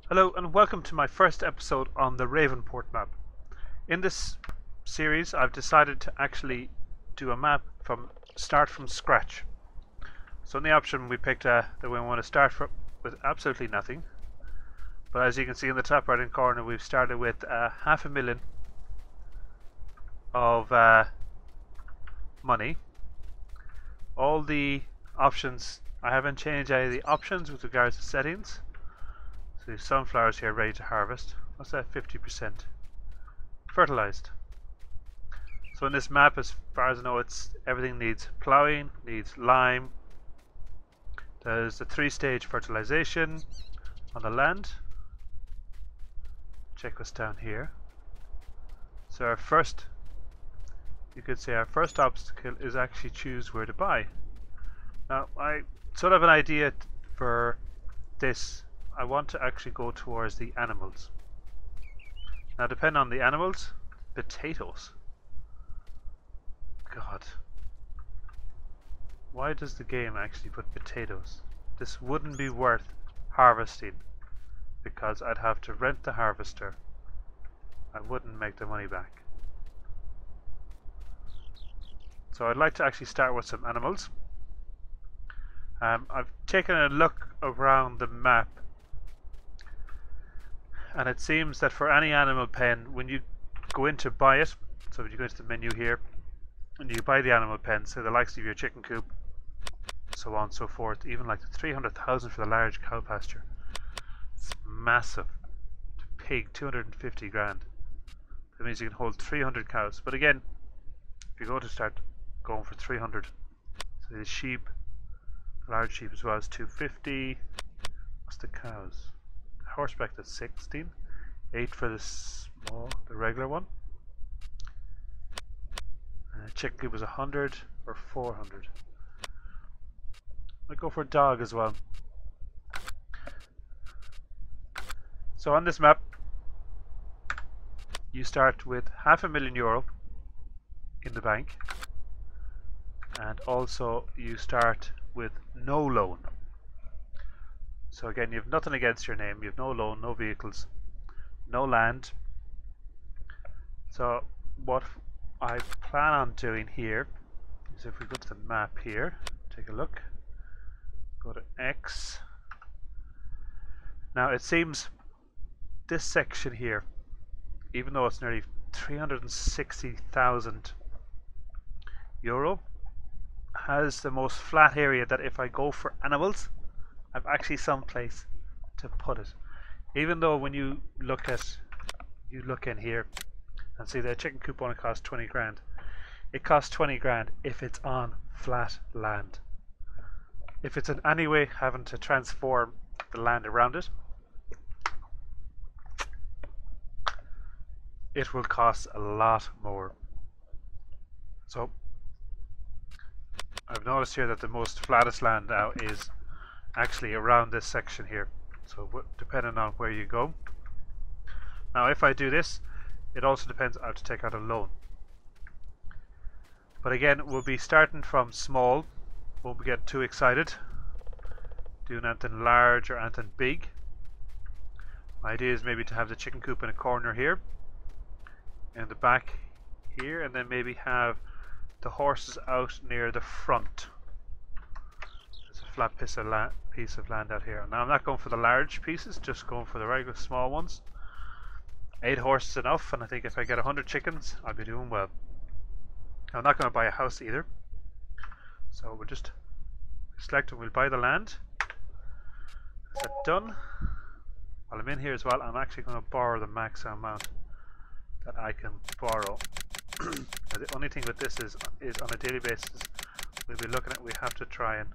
Hello and welcome to my first episode on the Ravenport map. In this series I've decided to actually do a map start from scratch. So in the option we picked that we want to start with absolutely nothing. But as you can see in the top right hand corner, we've started with 500,000 of money. All the options, I haven't changed any of the options with regards to settings. So sunflowers here ready to harvest. What's that? 50%. Fertilized. So in this map, as far as I know, everything needs plowing, needs lime. There's the 3-stage fertilization on the land. Check what's down here. So you could say our first obstacle is actually choose where to buy. Now I sort of have an idea for this. I want to actually go towards the animals. Now depending on the animals, potatoes. God. Why does the game actually put potatoes? This wouldn't be worth harvesting because I'd have to rent the harvester. I wouldn't make the money back. So I'd like to actually start with some animals. I've taken a look around the map, and it seems that for any animal pen, when you go in to buy it, so when you go into the menu here and you buy the animal pen, so the likes of your chicken coop, so on and so forth, even like the 300,000 for the large cow pasture, it's massive. Pig, 250 grand. That means you can hold 300 cows. But again, if you go to start going for 300, so the sheep, the large sheep as well, is 250. What's the cows? Horseback is 16, 8 for the regular one. Chicken coop was 100 or 400. I'll go for a dog as well. So on this map, you start with €500,000 in the bank, and also you start with no loan. So again, you have nothing against your name, you have no loan, no vehicles, no land. So what I plan on doing here is, if we go to the map here, take a look, go to X. Now it seems this section here, even though it's nearly €360,000, has the most flat area that if I go for animals, I've actually some place to put it. Even though when you look in here and see the chicken coop only costs 20 grand. It costs 20 grand if it's on flat land. If it's in any way having to transform the land around it, it will cost a lot more. So I've noticed here that the most flattest land now is actually around this section here, so depending on where you go. Now if I do this, it also depends on how to take out a loan. But again, we'll be starting from small, won't get too excited doing anything large or anything big. My idea is maybe to have the chicken coop in a corner here, in the back here, and then maybe have the horses out near the front. There's a flat piece of land out here. Now I'm not going for the large pieces, just going for the regular small ones. 8 horses enough, and I think if I get 100 chickens, I'll be doing well. I'm not going to buy a house either, so we'll just select and we'll buy the land. Is that done? While I'm in here as well, I'm actually going to borrow the max amount that I can borrow. Now, the only thing with this is on a daily basis, we'll be looking at, we have to try and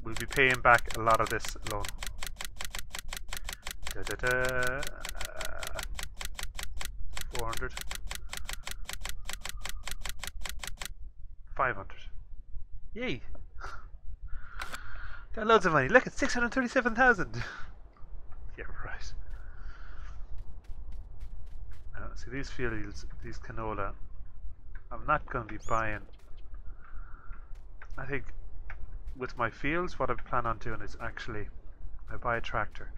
we'll be paying back a lot of this loan. 400, 500. Yay! Got loads of money. Look, it's 637,000. Yeah, right. See these fields, these canola, I'm not going to be buying. I think with my fields, what I plan on doing is actually I buy a tractor,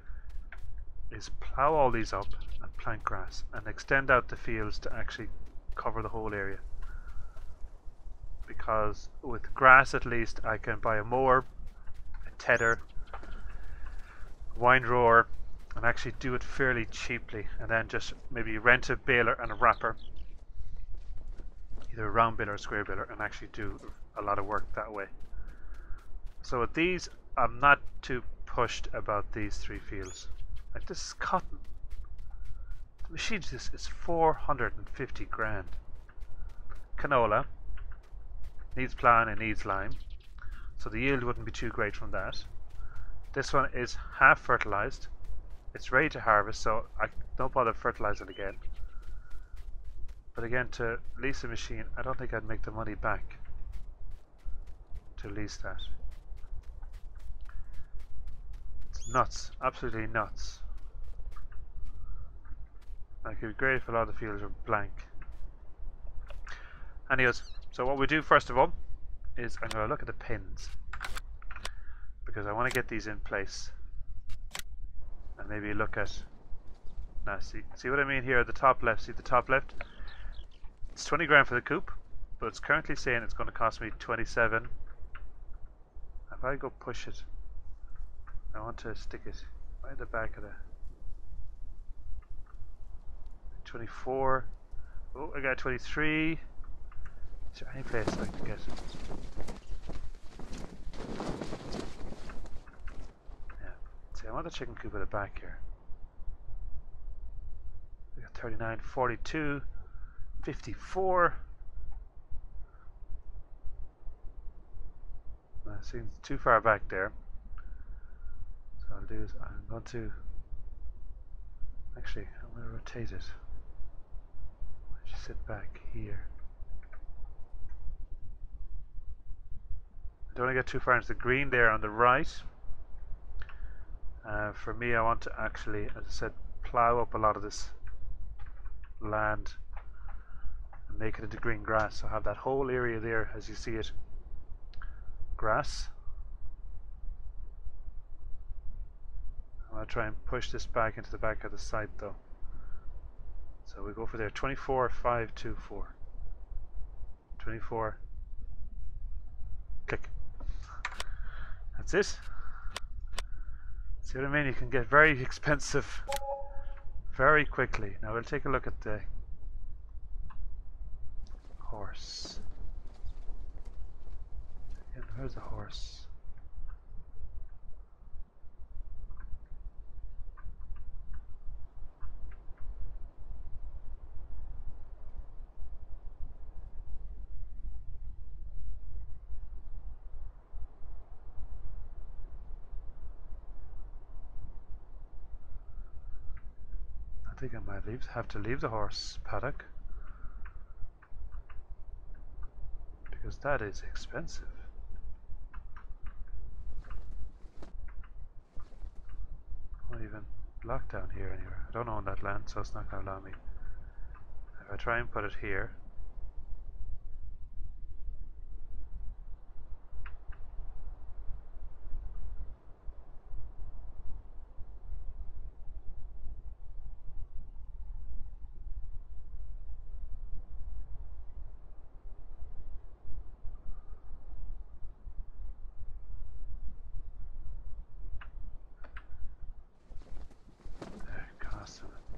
is plow all these up and plant grass and extend out the fields to actually cover the whole area. Because with grass at least I can buy a mower, a tedder, windrower, and actually do it fairly cheaply, and then just maybe rent a baler and a wrapper, either a round baler or a square baler, and actually do a lot of work that way. So with these, I'm not too pushed about these 3 fields. Like, this is cotton. The machine this is 450 grand. Canola needs plowing and needs lime, so the yield wouldn't be too great from that. This one is half fertilized. It's ready to harvest, so I don't bother fertilizing again. But again, to lease a machine, I don't think I'd make the money back to lease that. It's nuts, absolutely nuts. Like, it'd be great if a lot of the fields were blank. Anyways, so what we do first of all is I'm going to look at the pins, because I want to get these in place. And maybe look at, now see what I mean here at the top left. See the top left? It's 20 grand for the coop, but it's currently saying it's going to cost me 27. If I go push it, I want to stick it right at the back of the 24. Oh, I got 23. Is there any place I can get it? I want the chicken coop at the back here. We got 39, 42, 54. That seems too far back there. So I'll do is I'm going to actually I'm going to rotate it. I should sit back here. I don't want to get too far into the green there on the right. For me, I want to actually, as I said, plow up a lot of this land and make it into green grass. So I have that whole area there, as you see it, grass. I'm going to try and push this back into the back of the site though. So we go for there, 24, 5, 2, 4. 24. Click. That's it. See what I mean? You can get very expensive very quickly. Now we'll take a look at the horse. And where's the horse? I think I might have to leave the horse paddock, because that is expensive. Not even locked down here anywhere. I don't own that land, so it's not going to allow me. If I try and put it here,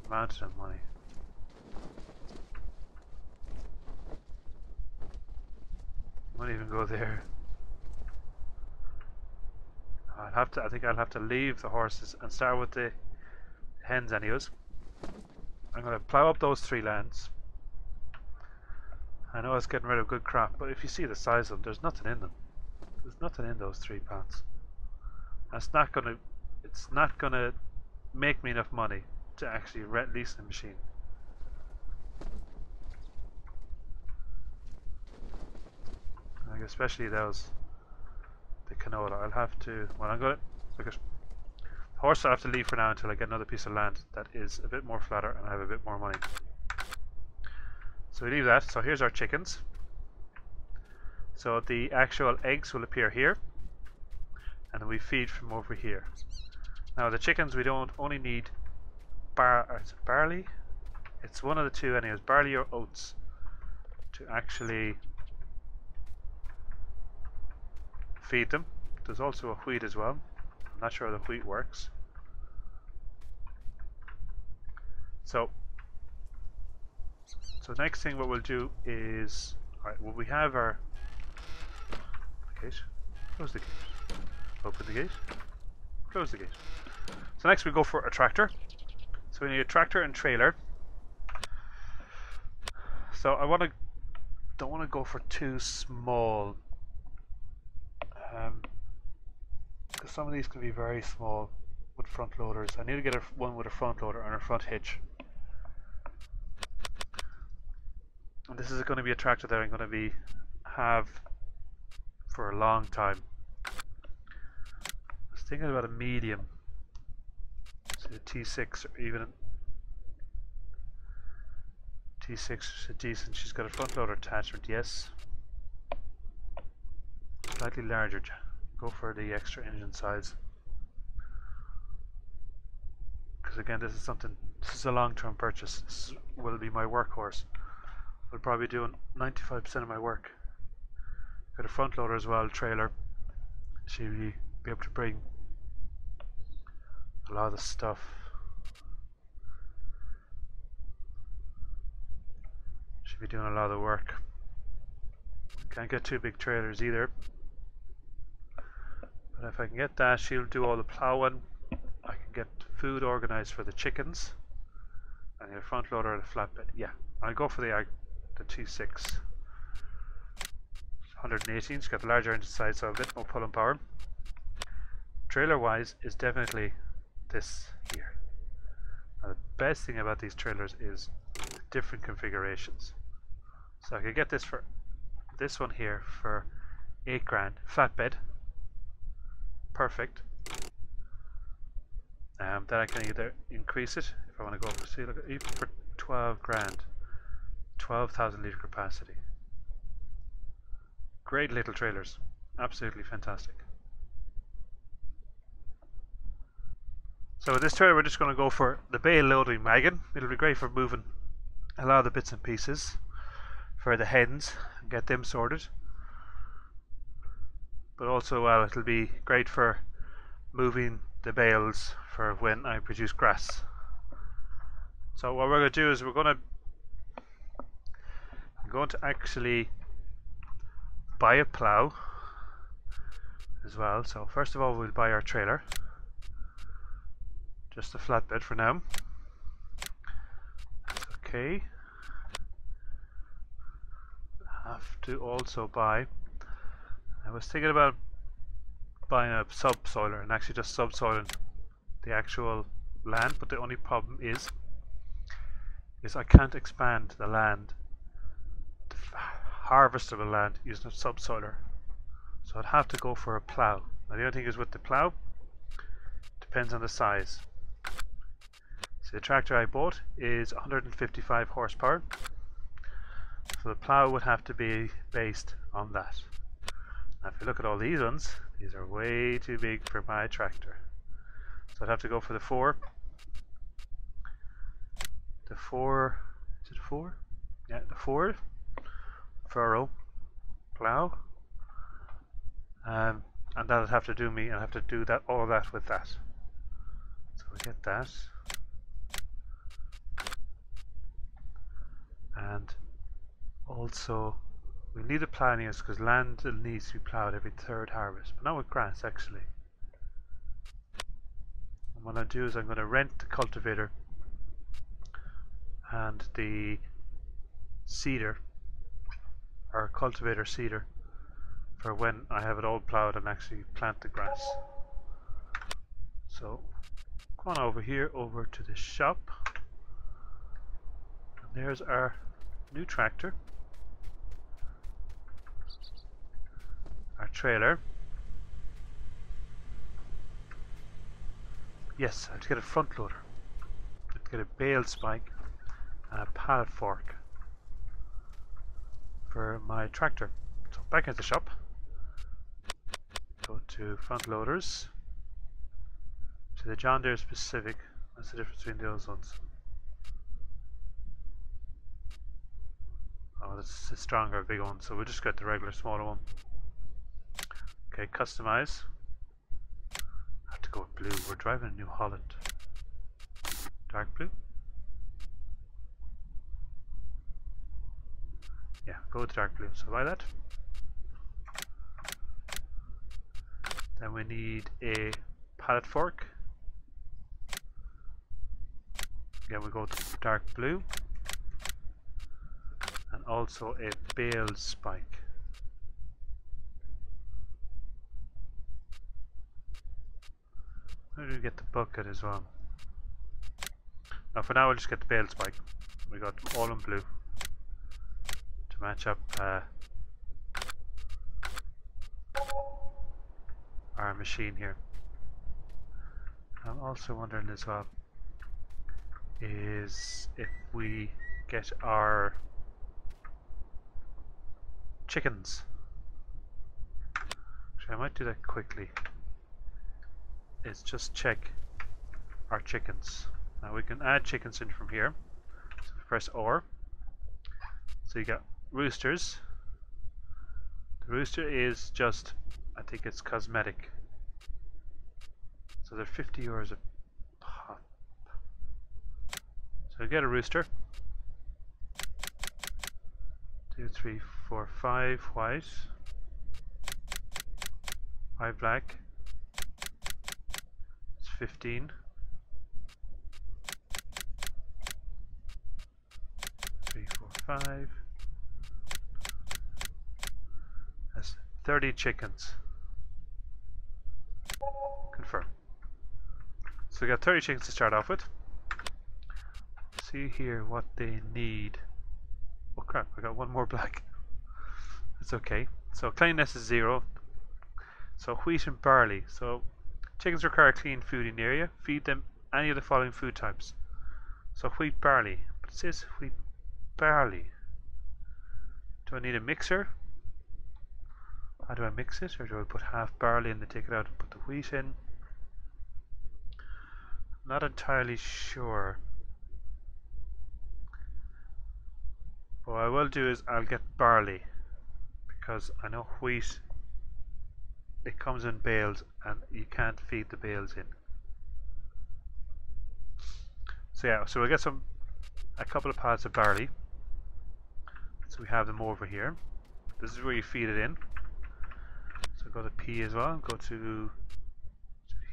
mountain of money. Won't even go there. I think I'll have to leave the horses and start with the hens anyways. I'm going to plow up those 3 lands. I know it's getting rid of good crop, but if you see the size of them, there's nothing in them. There's nothing in those 3 pots. It's not gonna make me enough money to actually lease the machine. Like especially the canola. I'll have to, well, I'm going to look at the horse. I'll have to leave for now until I get another piece of land that is a bit more flatter and I have a bit more money. So we leave that. So here's our chickens. So the actual eggs will appear here, and we feed from over here. Now the chickens, we don't only need is it barley? It's one of the two anyways, barley or oats, to actually feed them. There's also a wheat as well. I'm not sure how the wheat works. So next thing what we'll do is, alright, well we have our gate. Close the gate. Open the gate. Close the gate. So next we go for a tractor. So we need a tractor and trailer. So I don't want to go for too small, because some of these can be very small with front loaders. I need to get one with a front loader and a front hitch. And this is going to be a tractor that I'm going to have for a long time. I was thinking about a medium, so a T6 or even T6 is decent. She's got a front loader attachment, yes. Slightly larger, go for the extra engine size. Because again, this is a long-term purchase. This will be my workhorse. I'll probably be doing 95% of my work. Got a front loader as well, trailer. She'll be able to bring a lot of stuff. She'll be doing a lot of the work. Can't get two big trailers either. But if I can get that, she'll do all the plowing. I can get food organized for the chickens. And the front loader and a flatbed. Yeah, I'll go for the T6. 118, it's got the larger engine size, so a bit more pulling power. Trailer wise is definitely this here. Now the best thing about these trailers is the different configurations. So I could get this one here for 8 grand, flatbed, perfect. Then I can either increase it if I want to go for, see, look, even for 12 grand, 12,000 litre capacity. Great little trailers, absolutely fantastic. So with this trailer we're just going to go for the bale loading wagon. It'll be great for moving a lot of the bits and pieces for the hens and get them sorted. But also, well, it'll be great for moving the bales for when I produce grass. So what we're going to do is I'm going to actually buy a plow as well. So first of all we'll buy our trailer, just a flatbed for now. Okay. Have to also buy, I was thinking about buying a subsoiler and actually just subsoiling the actual land, but the only problem is I can't expand the land, the harvestable land, using a subsoiler. So I'd have to go for a plow. Now the other thing is with the plow, depends on the size. So the tractor I bought is 155 horsepower. So the plow would have to be based on that. Now if you look at all these ones, these are way too big for my tractor. So I'd have to go for the 4. The 4, is it 4? Yeah, the 4 furrow plow. And that'd have to do me, I'd have to do that, all of that with that. So we get that. And also we need a plowing because land needs to be ploughed every 3rd harvest, but not with grass actually. And what I'll do is I'm going to rent the cultivator and the seeder, or cultivator seeder, for when I have it all ploughed and actually plant the grass. So go on over here, over to the shop, and there's our new tractor, our trailer. Yes, I have to get a front loader, I have to get a bale spike and a pallet fork for my tractor. So back at the shop, go to front loaders, So the John Deere specific. What's the difference between those ones? Oh, that's a stronger big one, so we'll just get the regular smaller one. Okay, customize. I have to go with blue. We're driving a New Holland. Dark blue? Yeah, go with dark blue. So buy that. Then we need a pallet fork. Again, we go with dark blue. And also a bale spike. Where do we get the bucket as well? Now for now we'll just get the bale spike. We got all in blue to match up our machine here. I'm also wondering as well is if we get our chickens. Actually, I might do that quickly. Is just check our chickens. Now we can add chickens in from here. So press R. So you got roosters. The rooster is just, I think it's cosmetic. So they're €50 a pop. So get a rooster. 2, 3, 4, 5 white. 5 black. It's 15. 3, 4, 5. That's 30 chickens. Confirm. So we got 30 chickens to start off with. See here what they need. Oh crap, I got one more black. That's okay. So cleanliness is 0. So wheat and barley. So chickens require clean fooding area. Feed them any of the following food types. So wheat, barley. But it says wheat, barley. Do I need a mixer? How do I mix it? Or do I put half barley and then take it out and put the wheat in? Not entirely sure. What I will do is I'll get barley, because I know wheat, it comes in bales and you can't feed the bales in. So yeah, so we'll get a couple of pods of barley. So we have them over here. This is where you feed it in. So go to P as well, go to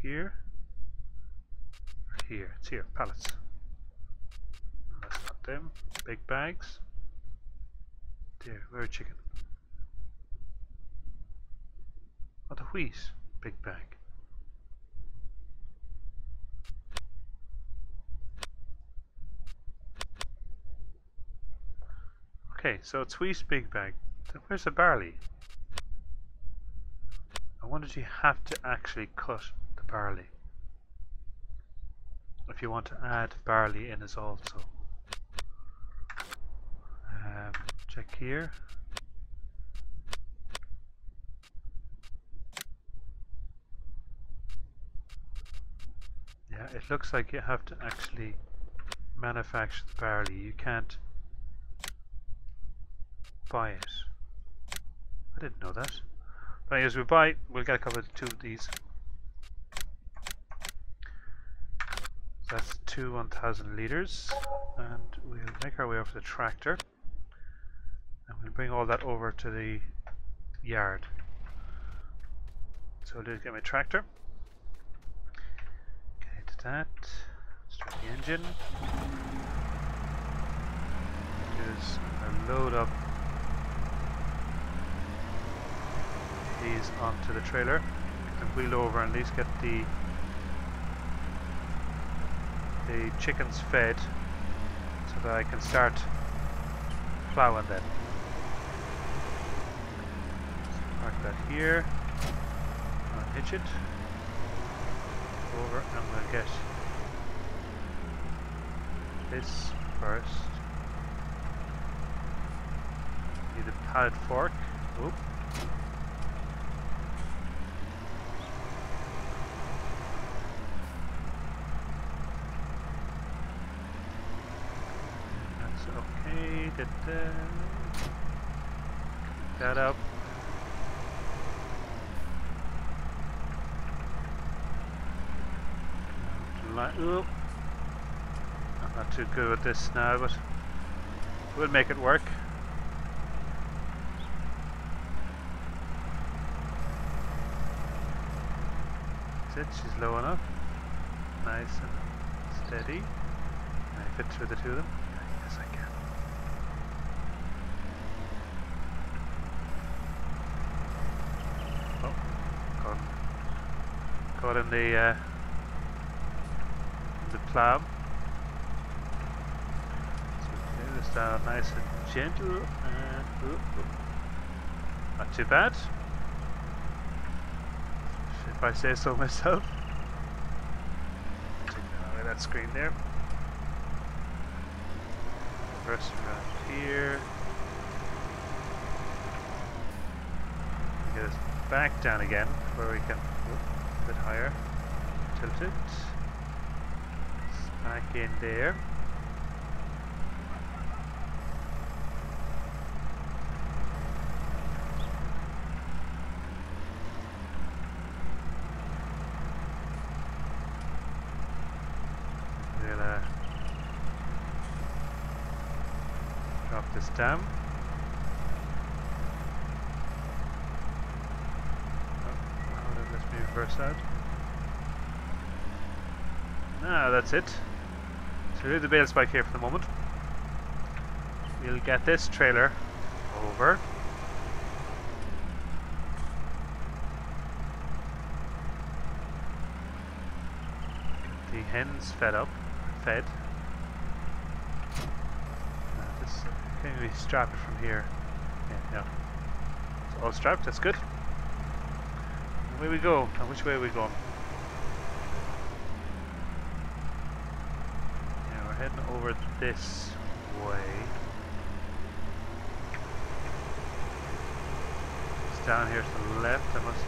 here, here, it's here, pallets. That's not them, big bags. There, where are chicken? Oh, the wheat, big bag. Okay, so it's wheat, big bag. So where's the barley? I wonder if you have to actually cut the barley. If you want to add barley in as also. Check here. Yeah, it looks like you have to actually manufacture the barley. You can't buy it. I didn't know that. But anyways, we'll get a couple of 2 of these. So that's 2 1,000 litres, and we'll make our way over to the tractor, and we'll bring all that over to the yard. So I'll do is get my tractor. Okay, to that. Start the engine. Is I'll load up these onto the trailer, get them wheeled over, and at least get the chickens fed so that I can start plowing then. So park that here, I'll hitch it over, and we'll get this first. Need a pallet fork. Oop. Okay, pick that up. Oop. I'm not too good with this now, but we'll make it work. That's it, she's low enough. Nice and steady. Can I fit through the two of them? Yes, I can. Oh, caught in the plow. So we lay this down nice and gentle, and not too bad, if I say so myself. Take away that screen there. Reverse around here. Get us back down again, where we can a bit higher. Tilt it. Back in there. We'll drop this down. Oh, let's move first out. Ah, that's it. So leave the bale spike here for the moment. We'll get this trailer over. Get the hens fed. This can we strap it from here? Yeah, no. It's all strapped. That's good. Away we go. Now, which way are we going? Heading over this way. It's down here to the left. I must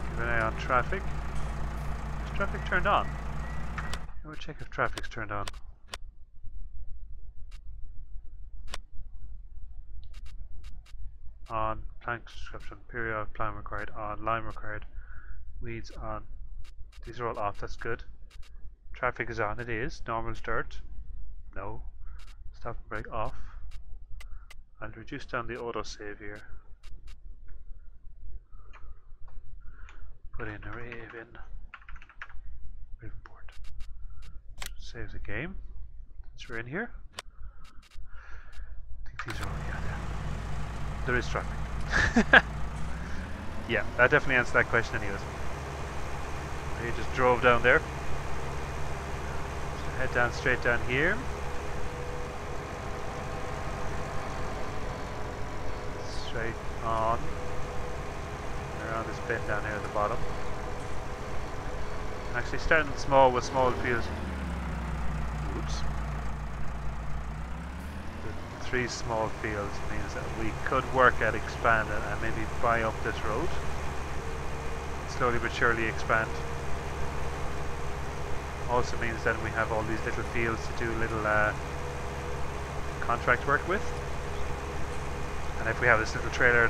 keep an eye on traffic. Is traffic turned on? I will check if traffic's turned on. On, plank description, periodic plan required, on, lime required, weeds on. These are all off, that's good. Traffic is on, it is. Normal start. No. Stop and brake off. I'll reduce down the autosave here. Put in a Ravenport. Save the game. So we're in here. I think these are all, yeah, there is traffic. Yeah, that definitely answered that question anyways. You just drove down there. Head down straight down here. Straight on. Around this bend down here at the bottom. Actually starting small with small fields. Oops. The 3 small fields means that we could work at expanding and maybe buy up this road. Slowly but surely expand. Also means that we have all these little fields to do little contract work with. And if we have this little trailer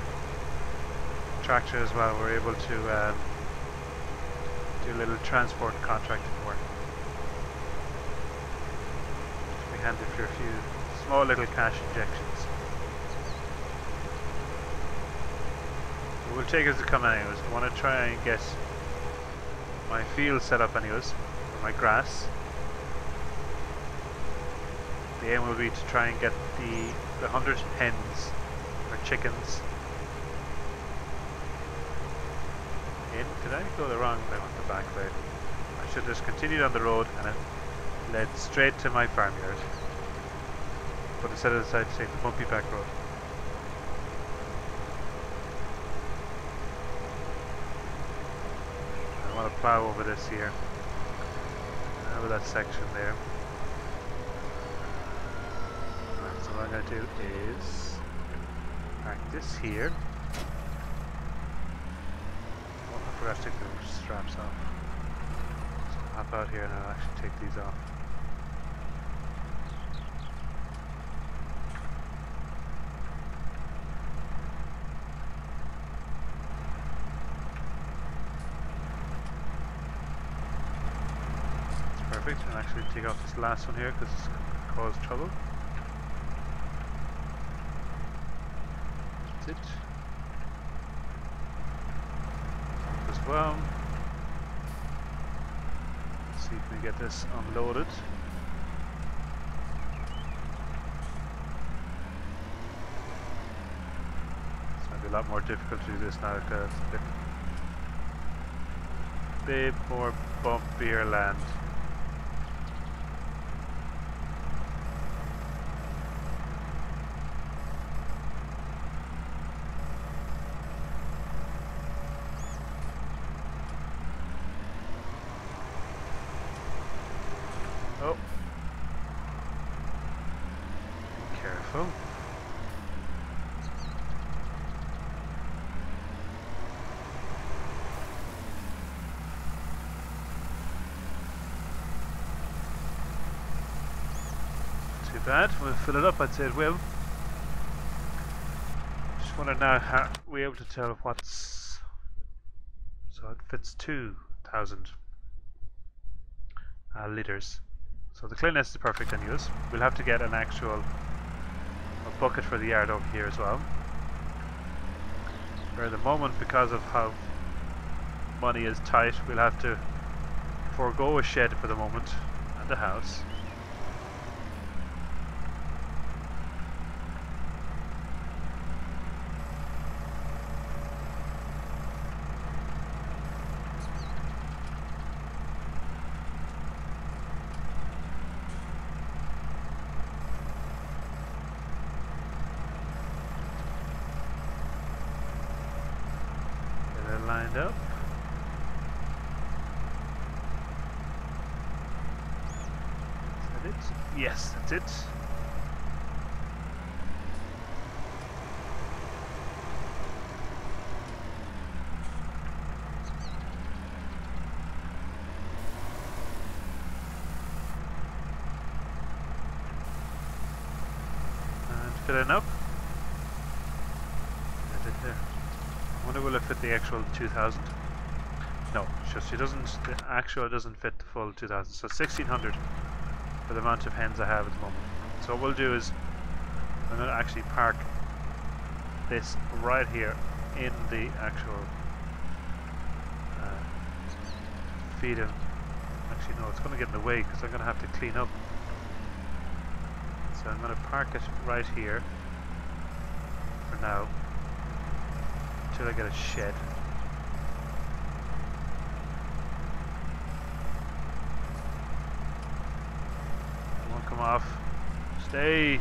tractor as well, we're able to do a little transport contracting work. Which will be handy for a few small little cash injections. But we'll take it as it comes anyways. I want to try and get my field set up anyways. My grass. The aim will be to try and get the 100 hens or chickens in. Did I go the wrong way? I went the back way. I should have just continued on the road and it led straight to my farmyard. But instead I decided to take the bumpy back road. I want to plow over this here. Over that section there. Right, so what I'm going to do is park this here. Oh, I forgot to take the straps off. So hop out here and I'll actually take these off. perfect. I'll actually take off this last one here because it's going to cause trouble. That's it. Top as well. Let's see if we can get this unloaded. It's going to be a lot more difficult to do this now because it's a bit more bumpier land. Oh, careful. Too bad. We'll fill it up. I'd say it will. Just wonder now how we're able to tell what's. So it fits 2,000 litres. So the cleanliness is perfect anyways. We'll have to get an actual bucket for the yard over here as well. For the moment, because of how money is tight, we'll have to forego a shed for the moment and a house. Lined up. Is that it? Yes, that's it. And filling up. That's it there. I wonder will it fit the actual 2,000? No, just it doesn't. The actual doesn't fit the full 2,000. So 1,600 for the amount of hens I have at the moment. So what we'll do is I'm going to actually park this right here in the actual feeder. Actually, no, it's going to get in the way because I'm going to have to clean up. So I'm going to park it right here for now. Until I get a shed. Won't come off. Stay.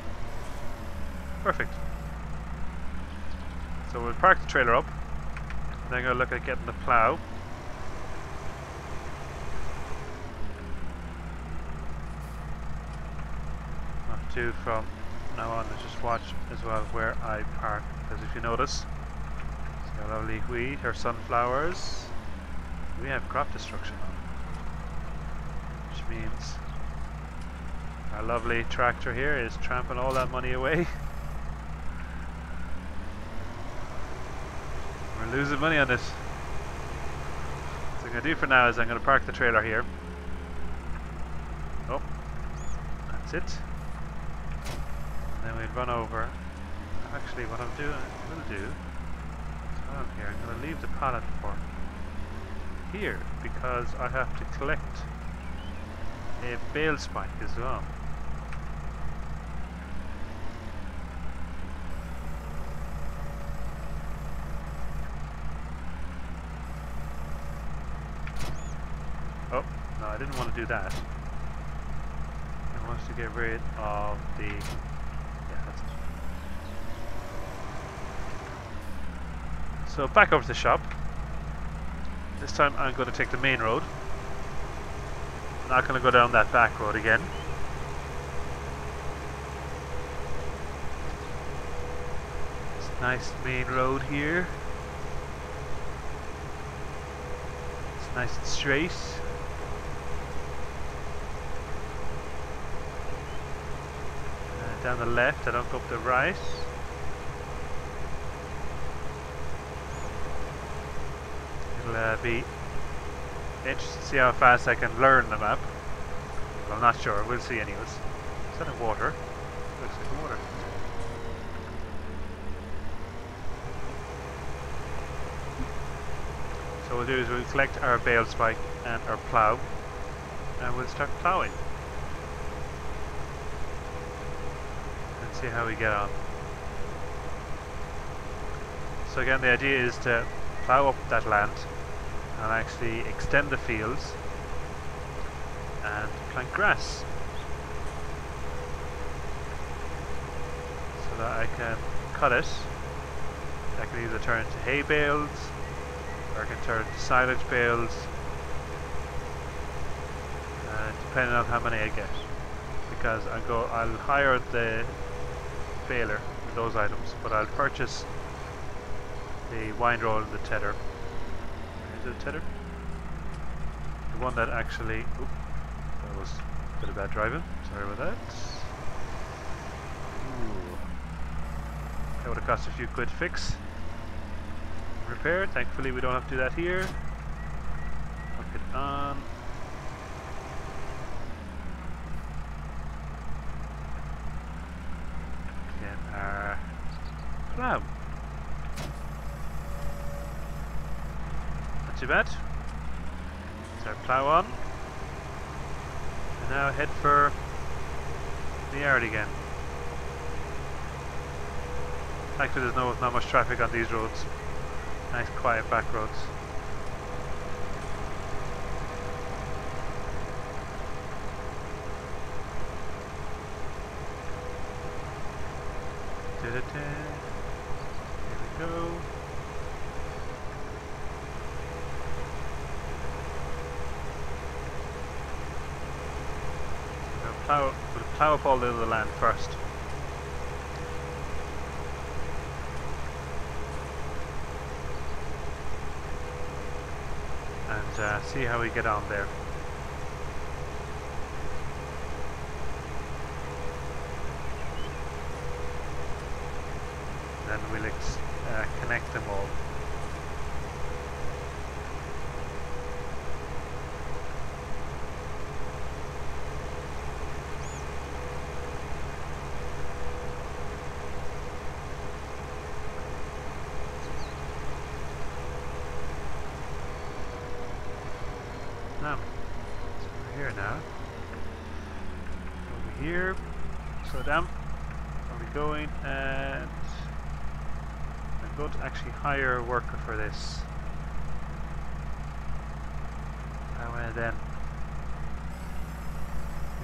Perfect. So we'll park the trailer up. And then I'm going to look at getting the plow. Have to from now on just watch as well where I park, because if you notice, a lovely wheat or sunflowers. We have crop destruction on, which means our lovely tractor here is tramping all that money away. We're losing money on this. So what I'm going to do for now is I'm going to park the trailer here. Oh, that's it. And then we'll run over. Actually, what I'm doing, we'll do. Here, I'm going to leave the pallet for here because I have to collect a bale spike as well. Oh, no, I didn't want to do that. I want to get rid of the... Yeah, that's it. So back over to the shop. This time I'm going to take the main road. I'm not going to go down that back road again. It's a nice main road here. It's nice and straight. Down the left, I don't go up the right. It'll be interesting to see how fast I can learn the map. Well, I'm not sure. We'll see anyways. Is that in water? Looks like water. So what we'll do is we'll collect our bale spike and our plough, and we'll start ploughing and see how we get on. So again, the idea is to plough up that land and actually extend the fields and plant grass so that I can cut it. I can either turn it to hay bales, or I can turn it to silage bales, depending on how many I get, because I'll hire the baler with those items, but I'll purchase the windroll and the tedder. Is it a tedder? The one that actually... Oop, that was a bit of bad driving. Sorry about that. Ooh. That would have cost a few quid to fix. Repair. Thankfully we don't have to do that here. Hook it on. Get our plough. Not too bad. Let's our plough on. And now head for the yard again. Thankfully there's not much traffic on these roads. Nice quiet back roads. Here we go. We'll plough up all the other land first. And see how we get on there. Then we'll connect them all. So we're here now. Over here. Slow down. Are we going? And I'm going to actually hire a worker for this. And then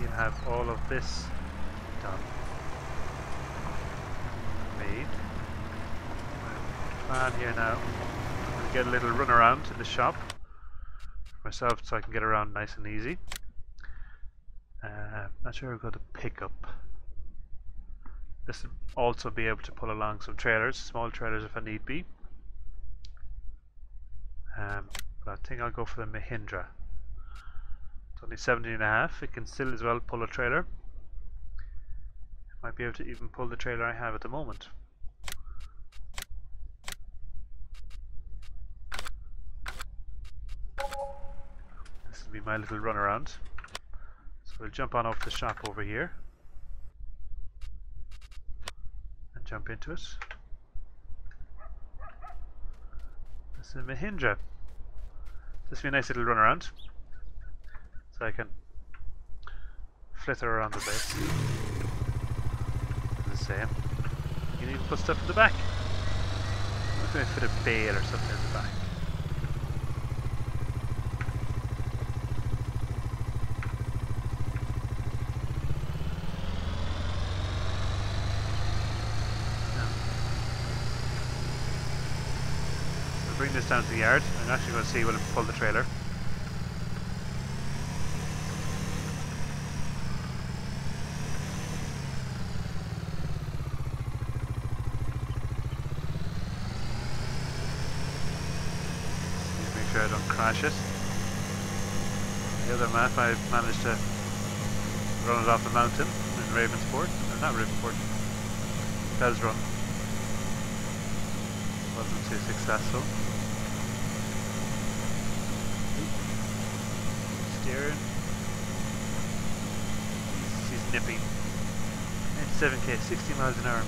you'll have all of this done. Made. Plan here now. I'm going to get a little run around in the shop myself so I can get around nice and easy. Not sure I've got a pickup. This will also be able to pull along some trailers, small trailers if I need be. But I think I'll go for the Mahindra. It's only 17.5. It can still as well pull a trailer. Might be able to even pull the trailer I have at the moment. This will be my little run around. So we'll jump on off the shop over here and jump into it. This is a Mahindra. This will be a nice little run around, so I can flitter around the base. As the same. You can even put stuff in the back. I'm going to fit a bale or something in the back. Bring this down to the yard. I'm actually going to see will it pull the trailer. Make sure I don't crash it. The other map I've managed to run it off the mountain in Ravenport. No, not Ravenport. Fell's Run. Wasn't too successful. Steering. nippy. 97k, 60 miles an hour.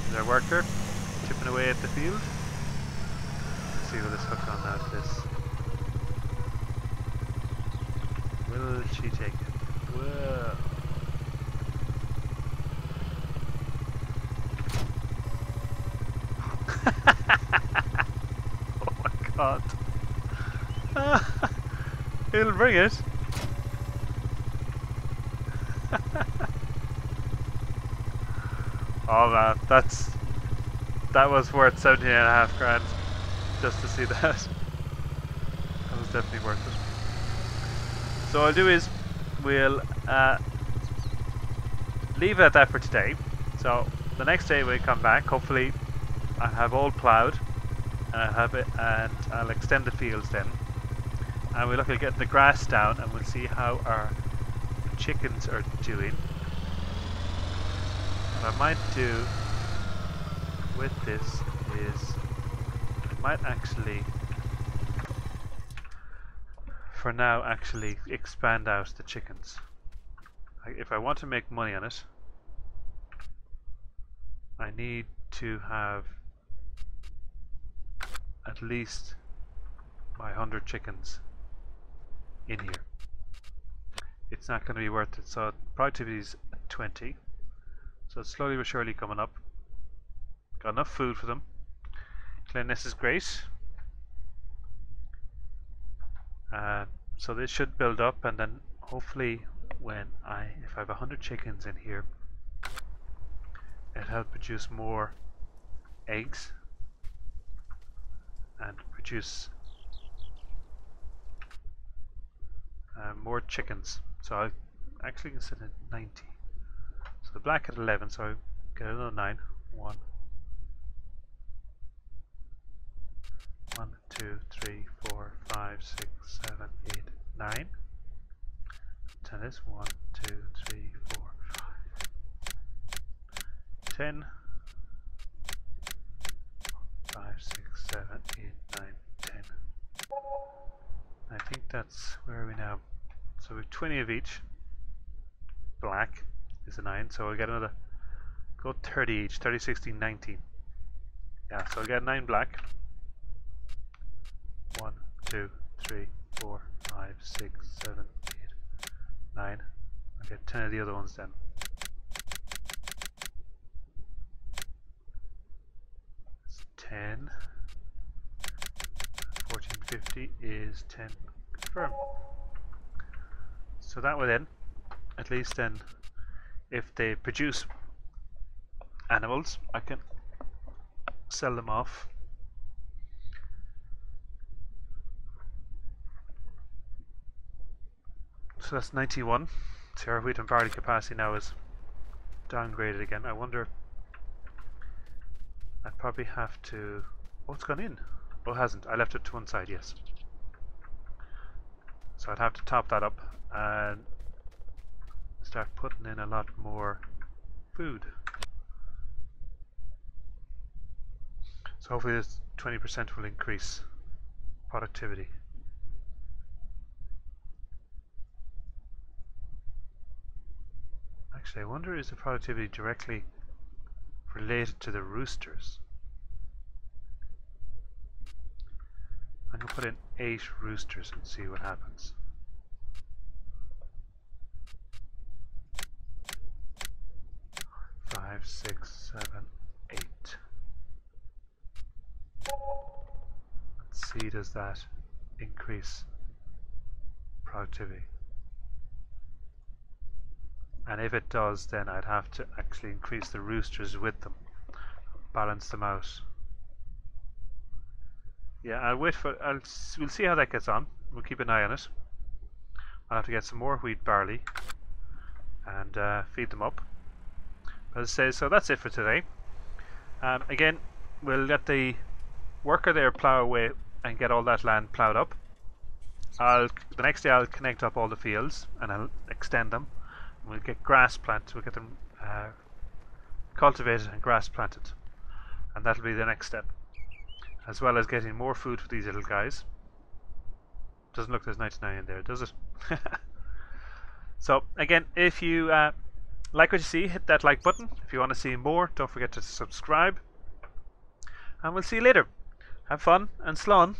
Is our worker chipping away at the field? Let's see what this hook on now to this. Will she take it? Whoa. Oh my god. It'll bring it. Oh man, that was worth 17.5 grand just to see that. That was definitely worth it. So what I'll do is we'll leave it at that for today. So the next day we come back, hopefully I have all ploughed and I'll extend the fields then. And we'll look at getting the grass down and we'll see how our chickens are doing. What I might do with this is I might actually, for now, actually expand out the chickens. If I want to make money on it, I need to have at least my 100 chickens in here. It's not going to be worth it. So productivity is 20. So it's slowly but surely coming up. Got enough food for them. Cleanliness is great. So this should build up, and then hopefully if I have 100 chickens in here, it'll help produce more eggs and produce more chickens. So I actually can set it at 90. So the black at 11, so I get another 9. 1, 2, 3, 4, 5, 6, 7, 8, 9. 10 is 1, 2, 3, 4, 5, 10. 5, 6, 7, 8, 9, 10. I think that's where are we now? So we have 20 of each. Black is a 9, so we'll get another, go 30 each, 30, 16, 19. Yeah, so I'll get 9 black. 1, 2, 3, 4, 5, 6, 7, 8, 9. I'll get 10 of the other ones then. That's 10. 1450 is 10. Confirm. So that way then, at least then, if they produce animals, I can sell them off. So that's 91. So our wheat and barley capacity now is downgraded again. I wonder, I'd probably have to, oh, it's gone in. Oh, it hasn't. I left it to one side, yes. So I'd have to top that up and start putting in a lot more food. So hopefully this 20% will increase productivity. Actually, I wonder, is the productivity directly related to the roosters? I'm going to put in 8 roosters and see what happens. Five, 6, 7, 8. Let's see, does that increase productivity? And if it does, then I'd have to actually increase the roosters with them, balance them out. Yeah, I'll wait for. We'll see how that gets on. We'll keep an eye on it. I'll have to get some more wheat, barley, and feed them up. As I say, so that's it for today. Again, we'll let the worker there plough away and get all that land ploughed up. The next day I'll connect up all the fields and I'll extend them. We'll get grass planted. We'll get them cultivated and grass planted, and that'll be the next step, as well as getting more food for these little guys. Doesn't look there's 99 in there, does it? So again, if you like what you see, hit that like button. If you want to see more, don't forget to subscribe. And we'll see you later. Have fun and slán.